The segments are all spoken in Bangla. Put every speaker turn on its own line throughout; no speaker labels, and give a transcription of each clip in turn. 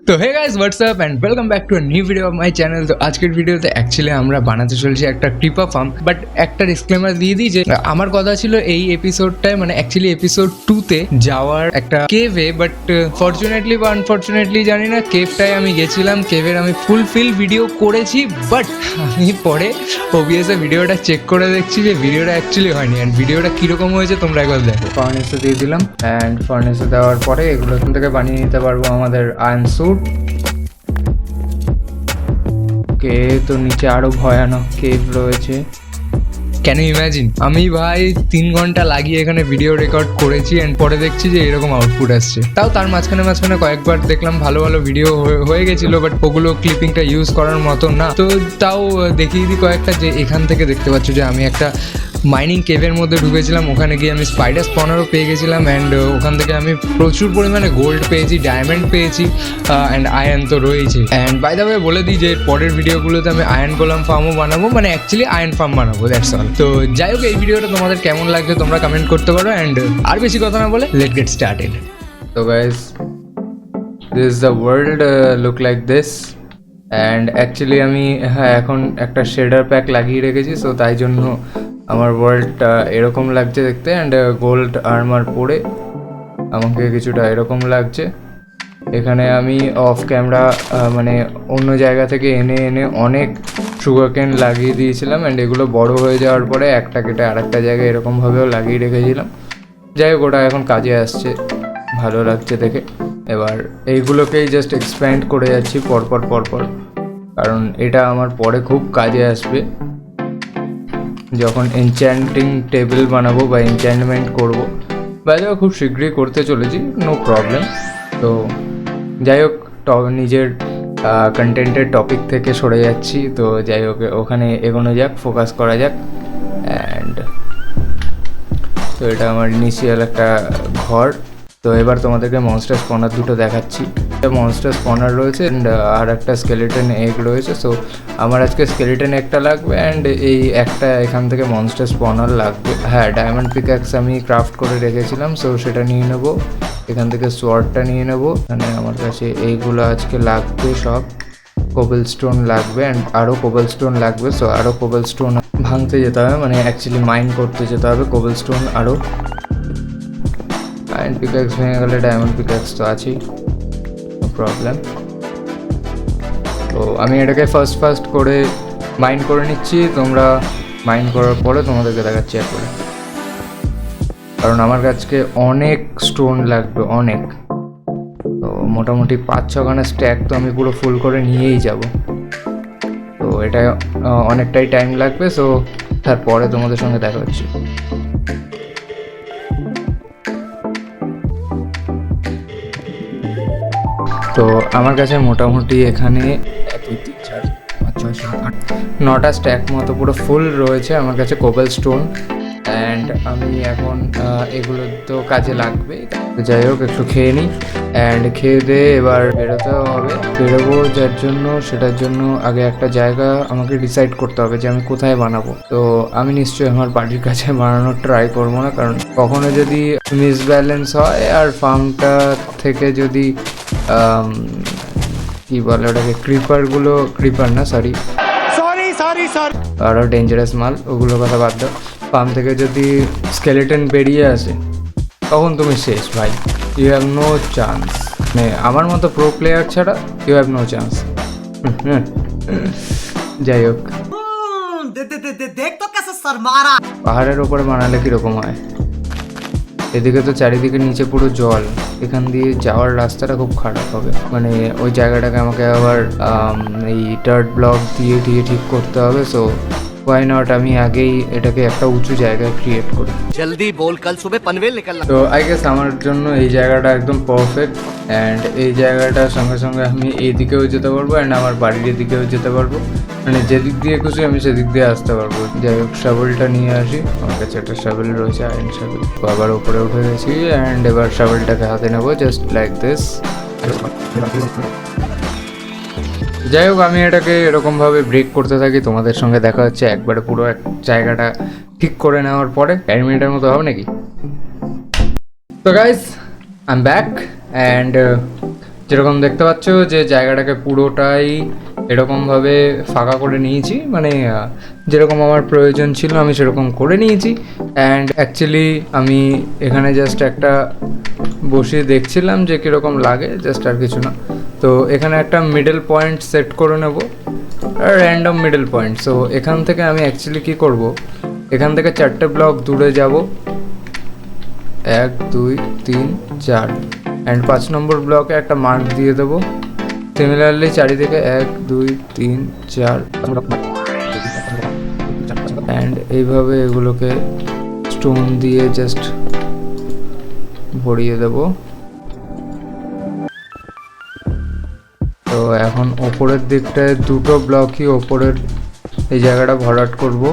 তো hey guys what's up and welcome back to a new video of my channel. তো আজকের ভিডিওতে অ্যাকচুয়ালি আমরা বানাতে চলছি একটা ক্রিপার ফার্ম, বাট একটা ডিসক্লেমার দিয়ে দিই যে আমার কথা ছিল এই এপিসোডটায় মানে অ্যাকচুয়ালি এপিসোড 2 তে যাওয়ার একটা কেভে, বাট ফরচুনেটলি বা আনফরচুনেটলি জানি না, কেভটায় আমি গেছিলাম, কেভের আমি ফুলফিল ভিডিও করেছি, বাট আমি পরে ওবিএসে ভিডিওটা চেক করে দেখছি যে ভিডিওটা অ্যাকচুয়ালি হয়নি। অ্যান্ড ভিডিওটা কীরকম হয়েছে তোমরা একবার দেখো। ফার্নেসে দিয়ে দিলাম, অ্যান্ড ফার্নেসে দেওয়ার পরে এগুলো এখান থেকে বানিয়ে নিতে পারবো আমাদের আয়রন স্যুট। কে তো নিচে আরো ভয়ানক কেভ রয়েছে, ক্যান ইউ ইমাজিন? আমি ভাই 3 ঘন্টা লাগিয়ে এখানে ভিডিও রেকর্ড করেছি অ্যান্ড পরে দেখছি যে এরকম আউটপুট আসছে। তাও তার মাঝখানে কয়েকবার দেখলাম ভালো ভালো ভিডিও হয়ে গেছিলো, বাট ওগুলো ক্লিপিংটা ইউজ করার মতো না। তো তাও দেখিয়ে দিই কয়েকটা, যে এখান থেকে দেখতে পাচ্ছ যে আমি একটা মাইনিং কেভের মধ্যে ঢুকেছিলাম, ওখানে গিয়ে আমি স্পাইডার স্পনারও পেয়ে গেছিলাম, অ্যান্ড ওখান থেকে আমি প্রচুর পরিমাণে গোল্ড পেয়েছি, ডায়মন্ড পেয়েছি, অ্যান্ড আয়রন তো রয়েছে। অ্যান্ড বাই দ্য ওয়ে বলে দিই যে পরের ভিডিওগুলোতে আমি আয়রন গোলাম ফার্মও বানাবো, মানে অ্যাকচুয়ালি আয়রন ফার্ম বানাবো, দ্যাটস অল। তো যাই হোক, এই ভিডিওটা তোমাদের কেমন লাগছে তোমরা কমেন্ট করতে পারো, অ্যান্ড আর বেশি কথা না বলে লেট গেট স্টার্টেড। তো guys, this is the world look like this, and actually আমি এখন একটা শেডার প্যাক লাগিয়ে রেখেছি, সো তাই জন্য আমার ওয়ার্ল্ডটা এরকম লাগছে দেখতে। অ্যান্ড গোল্ড আর্মার পরে আমাকে কিছুটা এরকম লাগছে। এখানে আমি অফ ক্যামেরা মানে অন্য জায়গা থেকে এনে অনেক সুগার কেন লাগিয়ে দিয়েছিলাম, অ্যান্ড এগুলো বড় হয়ে যাওয়ার পরে একটা কেটে আরেকটা জায়গায় এরকমভাবেও লাগিয়ে রেখেছিলাম। যাই হোক, ওটা এখন কাজে আসছে, ভালো লাগছে দেখে। এবার এইগুলোকেই জাস্ট এক্সপ্যান্ড করে যাচ্ছি পরপর, কারণ এটা আমার পরে খুব কাজে আসবে যখন এনচ্যান্টিং টেবিল বানাবো বা এনচ্যান্টমেন্ট করবো। বাইরে খুব শীঘ্রই করতে চলেছি, নো প্রবলেম। তো যাই হোক, নিজের কন্টেন্টের টপিক থেকে সরে যাচ্ছি। তো যাই হোক, ওখানে এগোনো যাক, ফোকাস করা যাক। অ্যান্ড তো এটা আমার ইনিশিয়াল একটা ঘর। তো এবার তোমাদেরকে মনস্টার স্পনার দুটো দেখাচ্ছি। একটা মনস্টার স্পনার রয়েছে অ্যান্ড আর একটা স্কেলেটন এগ রয়েছে। সো আমার আজকে স্কেলেটন এগটা লাগবে, অ্যান্ড এই একটা এখান থেকে মনস্টার স্পনার লাগবে। হ্যাঁ, ডায়মন্ড পিক্যাক্স আমি ক্রাফট করে রেখেছিলাম, সো সেটা নিয়ে নেবো। এখান থেকে সোয়ার্ডটা নিয়ে নেবো। মানে আমার কাছে এইগুলো আজকে লাগবে সব। কোবেল স্টোন লাগবে, অ্যান্ড আরও কোবেল স্টোন লাগবে। সো আরও কোবেল স্টোন ভাঙতে যেতে হবে, মানে অ্যাকচুয়ালি মাইন করতে যেতে হবে কোবেল স্টোন আরও। আয়রন পিক্যাক্স ভেঙে গেলে ডায়মন্ড পিক্যাক্স তো আছেই, নো প্রবলেম। তো আমি এটাকে ফার্স্ট করে মাইন করে নিচ্ছি। তোমরা মাইন করার পরে তোমাদেরকে দেখাচ্ছি একবারে, কারণ আমার কাছে অনেক স্টোন লাগবে, অনেক। তো মোটামুটি 5-6খানা স্ট্যাক তো আমি পুরো ফুল করে নিয়েই যাব। তো এটা অনেকটাই টাইম লাগবে, সো তারপরে তোমাদের সঙ্গে দেখা হচ্ছে। তো আমার কাছে মোটামুটি এখানে 9টা স্ট্যাক মতো পুরো ফুল রয়েছে আমার কাছে কোবেল স্টোন, অ্যান্ড আমি এখন এগুলো তো কাজে লাগবে। যাই হোক, একটু খেয়ে নিই, অ্যান্ড খেয়ে দিয়ে এবার বেরোবো, সেটার জন্য আগে একটা জায়গা আমাকে ডিসাইড করতে হবে যে আমি কোথায় বানাবো। তো আমি নিশ্চয়ই আমার বাড়ির কাছে বানানোর ট্রাই করবো না, কারণ কখনো যদি মিসব্যালেন্স হয় আর ফার্মটা থেকে যদি কি বলে ওটাকে, আরও ডেঞ্জারাস মাল, ওগুলোর কথা বাদ দাও। ফার্ম থেকে যদি স্কেলেটন বেরিয়ে আসে তখন তুমি শেষ ভাই, ইউ হ্যাভ নো চান্স। মানে আমার মতো প্রো প্লেয়ার ছাড়া ইউ হ্যাভ নো চান্স। যাই হোক, পাহাড়ের ওপরে বানালে কীরকম হয়? এদিকে তো চারিদিকে নিচে পুরো জল, এখান দিয়ে যাওয়ার রাস্তাটা খুব খারাপ হবে। মানে ওই জায়গাটাকে আমাকে আবার এই ডার্ট ব্লক দিয়ে ঠিক করতে হবে। সো ওয়াই নট আমি আগেই এটাকে একটা উঁচু জায়গায় ক্রিয়েট করি।
জলদি বল, কাল সুবহ পনভেল নিকলনা।
তো আই গেস আমার জন্য এই জায়গাটা একদম পারফেক্ট, অ্যান্ড এই জায়গাটার সঙ্গে সঙ্গে আমি এই দিকেও যেতে পারবো, অ্যান্ড আমার বাড়ির দিকেও যেতে পারবো। মানে যেদিক দিয়ে খুশি আমি সেদিক দিয়ে আসতে পারবো। যাই হোক, শাবলটা নিয়ে আসি। আমার কাছে একটা শাবল রয়েছে, আয়রন শাবল। আবার উপরে উঠে গেছি, অ্যান্ড এবার শাবলটাকে হাতে নেবো জাস্ট লাইক দিস। যাই হোক, আমি এটাকে এরকমভাবে ব্রেক করতে থাকি। তোমাদের সঙ্গে দেখা হচ্ছে একবারে পুরো জায়গাটা ঠিক করে নেওয়ার পরে। 1 মিনিটের মতো হবে নাকি? তো guys, I am back, and যেরকম দেখতে পাচ্ছ যে জায়গাটাকে পুরোটাই এরকমভাবে ফাঁকা করে নিয়েছি, মানে যেরকম আমার প্রয়োজন ছিল আমি সেরকম করে নিয়েছি। অ্যান্ড অ্যাকচুয়ালি আমি এখানে জাস্ট একটা বসে দেখছিলাম যে কীরকম লাগে, জাস্ট আর কিছু না। তো এখানে একটা মিডল পয়েন্ট সেট করে নেব, র্যান্ডম মিডল পয়েন্ট। সো এখান থেকে আমি অ্যাকচুয়ালি কী করব, এখান থেকে 4টে ব্লক দূরে যাব, 1 2 3 4, অ্যান্ড 5 নম্বর ব্লকে একটা মার্ক দিয়ে দেবো। সিমিলারলি চারিদিকে 1 2 3 4, অ্যান্ড এইভাবে এগুলোকে স্টোন দিয়ে জাস্ট ভরিয়ে দেবো। তো এখন ওপরের দিকটায় 2টো ব্লকই ওপরের এই জায়গাটা ভরাট করব।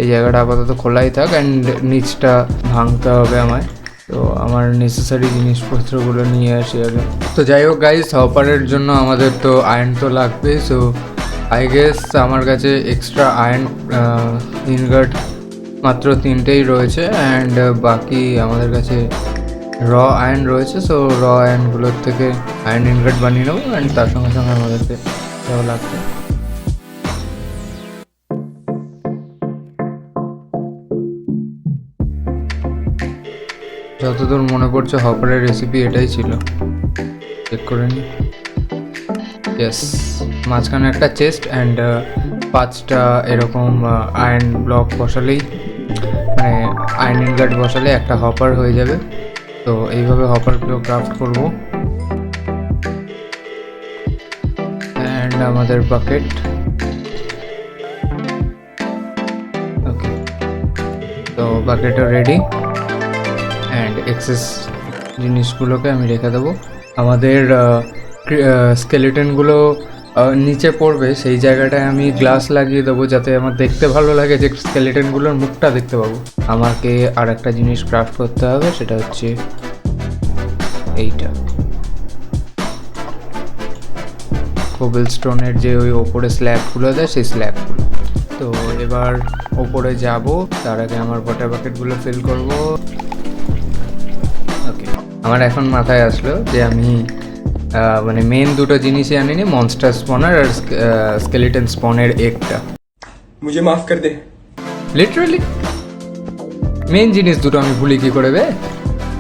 এই জায়গাটা আপাতত খোলাই থাক, অ্যান্ড নিচটা ভাঙতে হবে আমায়। তো আমার নেসেসারি জিনিসপত্রগুলো নিয়ে আসি আগে। তো যাই হোক গাইস, হপারের জন্য আমাদের তো আয়রন তো লাগবে। সো আই গেস আমার কাছে এক্সট্রা আয়রন ইনগট মাত্র 3টেই রয়েছে, অ্যান্ড বাকি আমাদের কাছে র আয়রন রয়েছে। সো র আয়রনগুলোর থেকে আয়রন ইনগট বানিয়ে নেবো, অ্যান্ড তার সঙ্গে সঙ্গে আমাদেরকে এটাও লাগবে। যতদূর মনে পড়ছে হপারের রেসিপি এটাই ছিল, চেক করে নিই। ইয়েস, মাঝখানে একটা চেস্ট অ্যান্ড 5টা এরকম আয়রন ব্লক বসালেই, মানে আয়রন ইনগট বসালে একটা হপার হয়ে যাবে। তো এইভাবে হপারগুলো ক্রাফট করব। অ্যান্ড আমাদের বাকেট, ওকে, তো বাকেটও রেডি। অ্যান্ড এক্সেস জিনিসগুলোকে আমি রেখে দেবো। আমাদের স্কেলেটনগুলো নিচে পড়বে, সেই জায়গাটায় আমি গ্লাস লাগিয়ে দেবো যাতে আমার দেখতে ভালো লাগে, যে স্কেলেটনগুলোর মুখটা দেখতে পাবো। আমাকে আর একটা জিনিস ক্রাফট করতে হবে, সেটা হচ্ছে এইটা, কোবেল স্টোনের যে ওই ওপরে স্ল্যাবগুলো দেয় সেই স্ল্যাবগুলো। তো এবার ওপরে যাব, তার আগে আমার ওয়াটার বাকেটগুলো ফিল করব। ওকে, আমার এখন মাথায় আসলো যে আমি মানে মেন দুটো জিনিসই আনিনি, মনস্টার স্পনার আর স্কেলেটন স্পনের এগটা।
मुझे माफ कर दे।
লিটারালি মেন জিনিস দুটো আমি ভুলি কি করে বে,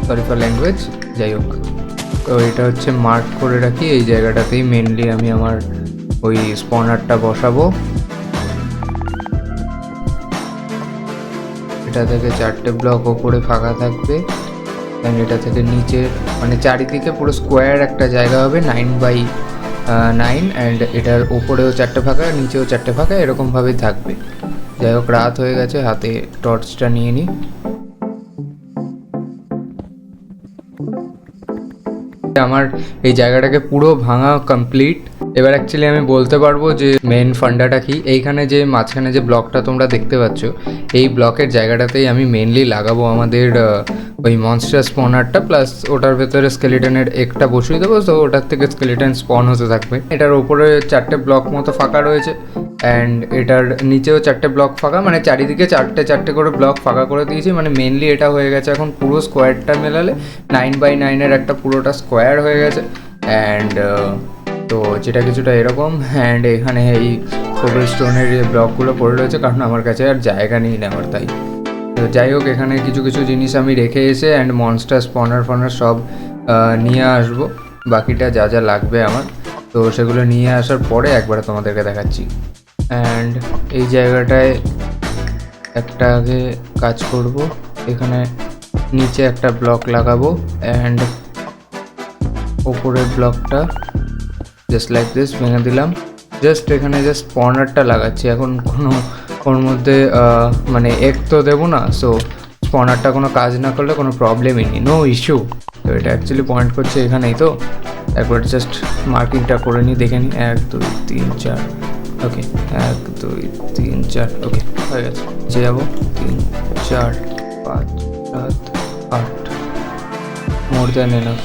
সরি ফর ল্যাঙ্গুয়েজ। যাই হোক, তো এটা হচ্ছে মার্ক করে রাখি, এই জায়গাটাতেই মেনলি আমি আমার ওই স্পনারটা বসাবো। এটা থেকে 4টে ব্লক ওপরে ফাঁকা থাকবে, অ্যান্ড এটা থেকে নিচের মানে চারিদিকে পুরো স্কোয়ার একটা জায়গা হবে 9x9, অ্যান্ড এটার ওপরেও 4টে ফাঁকা, নিচেও 4টে ফাঁকা, এরকমভাবেই থাকবে। যাই হোক, রাত হয়ে গেছে, হাতে টর্চটা নিয়ে নিই। আমার এই জায়গাটাকে পুরো ভাঙা কমপ্লিট। এবার অ্যাকচুয়ালি আমি বলতে পারবো যে মেন ফান্ডাটা কি। এইখানে যে মাঝখানে যে ব্লকটা তোমরা দেখতে পাচ্ছ, এই ব্লকের জায়গাটাতেই আমি মেনলি লাগাবো আমাদের ওই মনস্টার স্পনারটা, প্লাস ওটার ভেতরে স্কেলেটনের একটা বসিয়ে দেবো। তো ওটার থেকে স্কেলেটন স্পন হতে থাকবে। এটার ওপরে 4টে ব্লক মতো ফাঁকা রয়েছে, অ্যান্ড এটার নিচেও 4টে ব্লক ফাঁকা, মানে চারিদিকে 4টে করে ব্লক ফাঁকা করে দিয়েছি। মানে মেনলি এটা হয়ে গেছে এখন পুরো স্কোয়ারটা মেলালে 9x9-এর একটা পুরোটা স্কোয়ার হয়ে গেছে। অ্যান্ড তো যেটা কিছুটা এরকম, অ্যান্ড এখানে এই কোবেল স্টোনের যে ব্লকগুলো পড়ে রয়েছে, কারণ আমার কাছে আর জায়গা নেই নেওয়ার, তাই। তো যাই হোক, এখানে কিছু কিছু জিনিস আমি রেখে এসে অ্যান্ড মনস্টার স্পনার ফনার সব নিয়ে আসবো, বাকিটা যা যা লাগবে আমার। তো সেগুলো নিয়ে আসার পরে একবার তোমাদেরকে দেখাচ্ছি। অ্যান্ড এই জায়গাটায় একটা আগে কাজ করব, এখানে নিচে একটা ব্লক লাগাবো, অ্যান্ড ওপরের ব্লকটা জাস্ট লাইক দিস ভেঙে দিলাম। জাস্ট এখানে জাস্ট স্পনারটা লাগাচ্ছি, এখন কোনো ওর মধ্যে মানে এগ তো দেবো না। সো স্পনারটা কোনো কাজ না করলে কোনো প্রবলেমই নেই, নো ইস্যু। তো এটা অ্যাকচুয়ালি পয়েন্ট করছে এখানেই। তো একবার জাস্ট মার্কিংটা করে নিই, দেখে নিই। 1 2 3 4, ওকে, 1 2 3 4, ওকে, হয়ে গেছে। যে যাবো 3 4 5 7 8, মোর দ্যান এনাফ।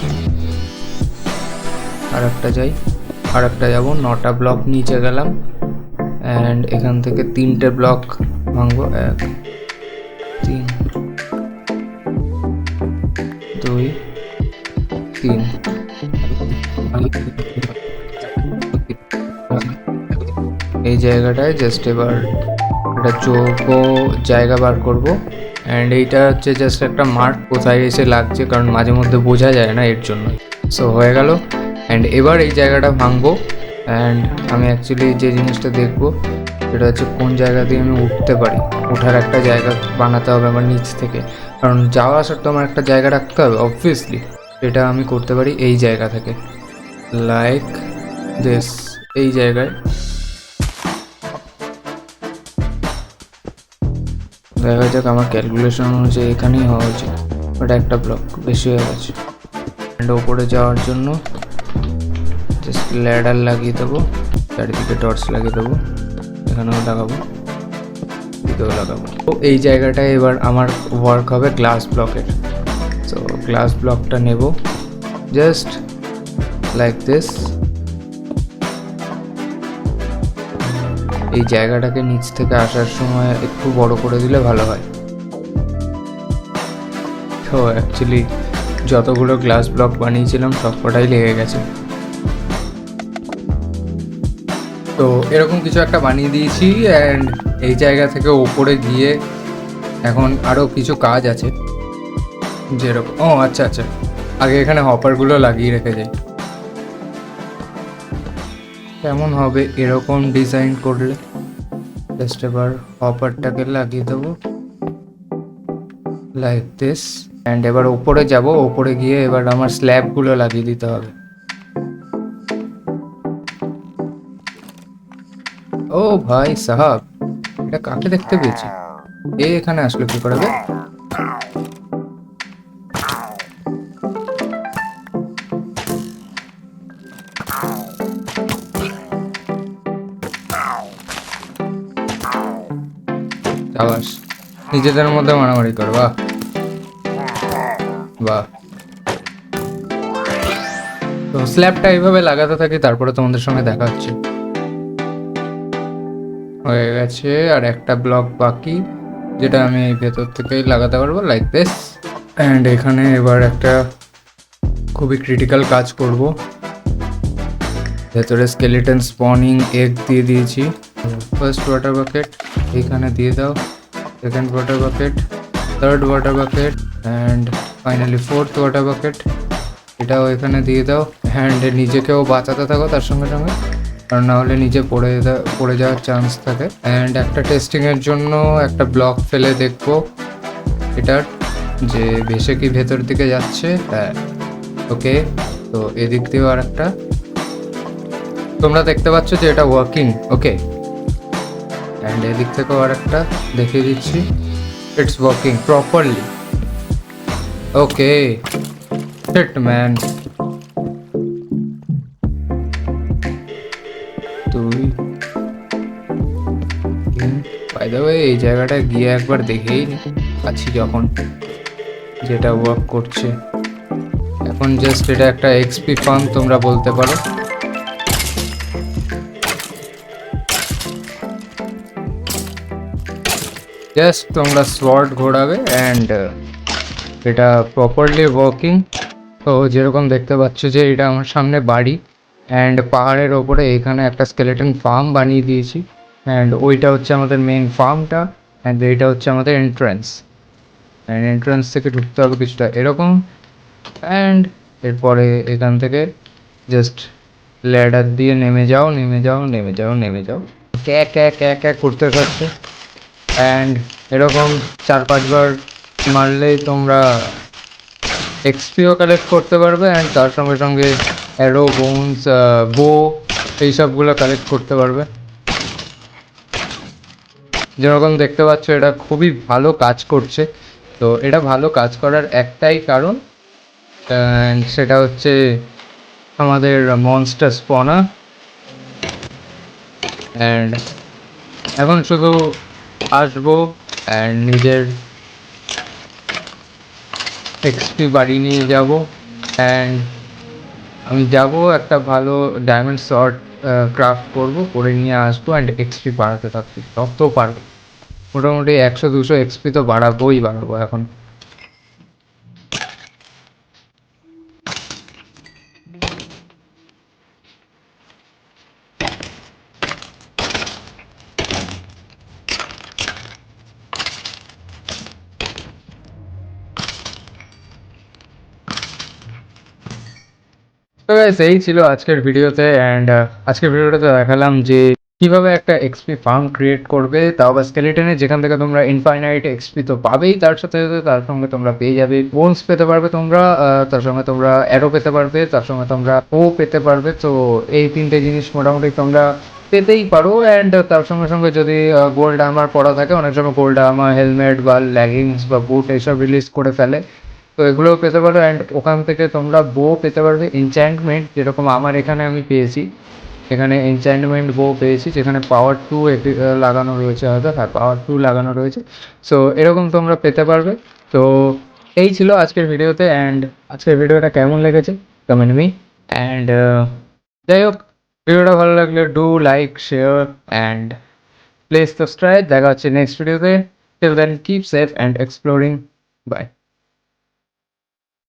আর একটা যাই, আর একটা যাবো, 9টা ব্লক নিচে গেলাম অ্যান্ড এখান থেকে 3টে ব্লক ভাঙবো। 1 3 2 3। এই জায়গাটায় জাস্ট এবার একটা চৌকো জায়গা বার করবো অ্যান্ড এইটা হচ্ছে জাস্ট একটা মার্ক কোথায় এসে লাগছে, কারণ মাঝে মধ্যে বোঝা যায় না, এর জন্য। সো হয়ে গেল অ্যান্ড এবার এই জায়গাটা ভাঙবো অ্যান্ড আমি অ্যাকচুয়ালি যে জিনিসটা দেখবো সেটা হচ্ছে কোন জায়গা দিয়ে আমি উঠতে পারি। ওঠার একটা জায়গা বানাতে হবে আমার নিচ থেকে, কারণ যাওয়া আসার তো আমার একটা জায়গা রাখতে হবে অবভিয়াসলি। সেটা আমি করতে পারি এই জায়গা থেকে, লাইক দিস। এই জায়গায় দেখা যাক, আমার ক্যালকুলেশন অনুযায়ী এখানেই হওয়া উচিত, বাট একটা ব্লক বেশি হয়ে গেছে। অ্যান্ড ওপরে যাওয়ার জন্য জাস্ট ল্যাডার লাগিয়ে দেবো, চারিদিকে টর্চ লাগিয়ে দেবো, এখানেও লাগাবো, এদিকেও লাগাবো। তো এই জায়গাটায় এবার আমার ওয়ার্ক হবে গ্লাস ব্লকের। সো গ্লাস ব্লকটা নেব জাস্ট লাইক দিস। এই জায়গাটাকে নিচ থেকে আসার সময় একটু বড় করে দিলে ভালো হয়। তো অ্যাকচুয়ালি যতগুলো গ্লাস ব্লক বানিয়েছিলাম সবকটাই লেগে গেছে। তো এরকম কিছু একটা বানিয়ে দিয়েছি অ্যান্ড এই জায়গা থেকে ওপরে গিয়ে এখন আরও কিছু কাজ আছে, যেরকম আচ্ছা আগে এখানে হপারগুলো লাগিয়ে রেখে যাই। কেমন হবে এরকম ডিজাইন করলে? জাস্ট এবার হপারটাকে লাগিয়ে দেবো লাইক দিস অ্যান্ড এবার ওপরে যাব, ওপরে গিয়ে এবার আমার স্ল্যাবগুলো লাগিয়ে দিতে হবে। ও ভাই সাহাব, এটা কাকে দেখতে পেয়েছি? এখানে আসলো কি করে? আবাস নিজেদের মধ্যে মারামারি কর, বাহ বাহ। তো স্ল্যাবটা এইভাবে লাগাতে থাকি, তারপরে তোমাদের সঙ্গে দেখা হচ্ছে। হয়ে গেছে, আর একটা ব্লক বাকি, যেটা আমি এই ভেতর থেকেই লাগাতে পারবো লাইক দিস। অ্যান্ড এখানে এবার একটা খুবই ক্রিটিক্যাল কাজ করব। ভেতরে স্কেলিটন স্পনিং এগ দিয়ে দিয়েছি। ফার্স্ট ওয়াটার বাকেট এইখানে দিয়ে দাও, second water bucket, third water bucket and finally fourth water bucket, এটাও এখানে দিয়ে দাও। অ্যান্ড নিজেকেও বাঁচাতে থাকো তার সঙ্গে সঙ্গে, কারণ না হলে নিচে পড়ে যাওয়ার চান্স থাকে। অ্যান্ড একটা টেস্টিংয়ের জন্য একটা ব্লক ফেলে দেখবো এটার যে ভেসে কি ভেতর দিকে যাচ্ছে। হ্যাঁ, ওকে। তো এদিক দিয়েও আর একটা, তোমরা দেখতে পাচ্ছ যে এটা ওয়ার্কিং, ওকে। অ্যান্ড এদিক থেকেও আর একটা দেখিয়ে দিচ্ছি, it's working properly, okay. Shit man. 2 3। By the way, এই জায়গাটা গিয়ে একবার দেখেই আছি যখন, যেটা ওয়ার্ক করছে এখন। জাস্ট এটা একটা এক্সপি ফার্ম তোমরা বলতে পারো। জাস্ট তোমরা সোয়ার্ড ঘোরাবে অ্যান্ড এটা প্রপারলি ওয়ার্কিং। তো যেরকম দেখতে পাচ্ছ যে এটা আমার সামনে বাড়ি অ্যান্ড পাহাড়ের ওপরে এখানে একটা স্কেলেটন ফার্ম বানিয়ে দিয়েছি। অ্যান্ড ওইটা হচ্ছে আমাদের মেন ফার্মটা অ্যান্ড এইটা হচ্ছে আমাদের এন্ট্রান্স। অ্যান্ড এন্ট্রান্স থেকে ঢুকতে হবে কিছুটা এরকম। অ্যান্ড এরপরে এখান থেকে জাস্ট ল্যাডার দিয়ে নেমে যাও, নেমে যাও, নেমে যাও, নেমে যাও, ক্যাক ক্যাক ক্যাক ক্যাক করতে থাকছে। অ্যান্ড এরকম 4-5 বার মারলেই তোমরা এক্সপিও কালেক্ট করতে পারবে অ্যান্ড তার সঙ্গে সঙ্গে অ্যারো, বোনস, বো এইসবগুলো কালেক্ট করতে পারবে। যেরকম দেখতে পাচ্ছ এটা খুবই ভালো কাজ করছে। তো এটা ভালো কাজ করার একটাই কারণ, সেটা হচ্ছে আমাদের মনস্টার স্পনার। অ্যান্ড এখন শুধু আসবো অ্যান্ড নিজের এক্সপি বাড়ি নিয়ে যাব অ্যান্ড আমি যাব একটা ভালো ডায়মন্ড শর্ট ক্রাফট করবো, করে নিয়ে আসবো অ্যান্ড এক্সপি বাড়াতে থাকবো তত পারবো। মোটামুটি 100-200 এক্সপি তো বাড়াবো এখন। তো guys, এই ছিল আজকের ভিডিওতে অ্যান্ড আজকের ভিডিওটাতে দেখালাম যে কিভাবে একটা এক্সপি ফার্ম ক্রিয়েট করবে, তাও বা স্কেলেটনে, যেখান থেকে তোমরা ইনফাইনাইট এক্সপি তো পাবেই, তার সাথে সাথে তার সঙ্গে তোমরা পেয়ে যাবে বোনস পেতে পারবে তোমরা, তার সঙ্গে তোমরা অ্যারো পেতে পারবে, তার সঙ্গে তোমরা ও পেতে পারবে। তো এই তিনটে জিনিস মোটামুটি তোমরা পেতেই পারো। অ্যান্ড তার সঙ্গে সঙ্গে যদি গোল্ড আর্মার পরা থাকে, অনেক সময় গোল্ড আর্মার, হেলমেট বা লেগিংস বা বুট এইসব রিলিজ করে ফেলে, তো এগুলোও পেতে পারো। অ্যান্ড ওখান থেকে তোমরা বো পেতে পারবে এনচ্যান্টমেন্ট, যেরকম আমার এখানে আমি পেয়েছি। এখানে এনচ্যান্টমেন্ট বো পেয়েছি, যেখানে পাওয়ার 2 লাগানো রয়েছে, হয়তো হ্যাঁ পাওয়ার 2 লাগানো রয়েছে। সো এরকম তোমরা পেতে পারবে। তো এই ছিল আজকের ভিডিওতে। অ্যান্ড আজকের ভিডিওটা কেমন লেগেছে কমেন্ট মি। অ্যান্ড যাই হোক, ভিডিওটা ভালো লাগলে do like, share and please subscribe. দেখা হচ্ছে নেক্সট ভিডিওতে। Till then keep safe and exploring. By.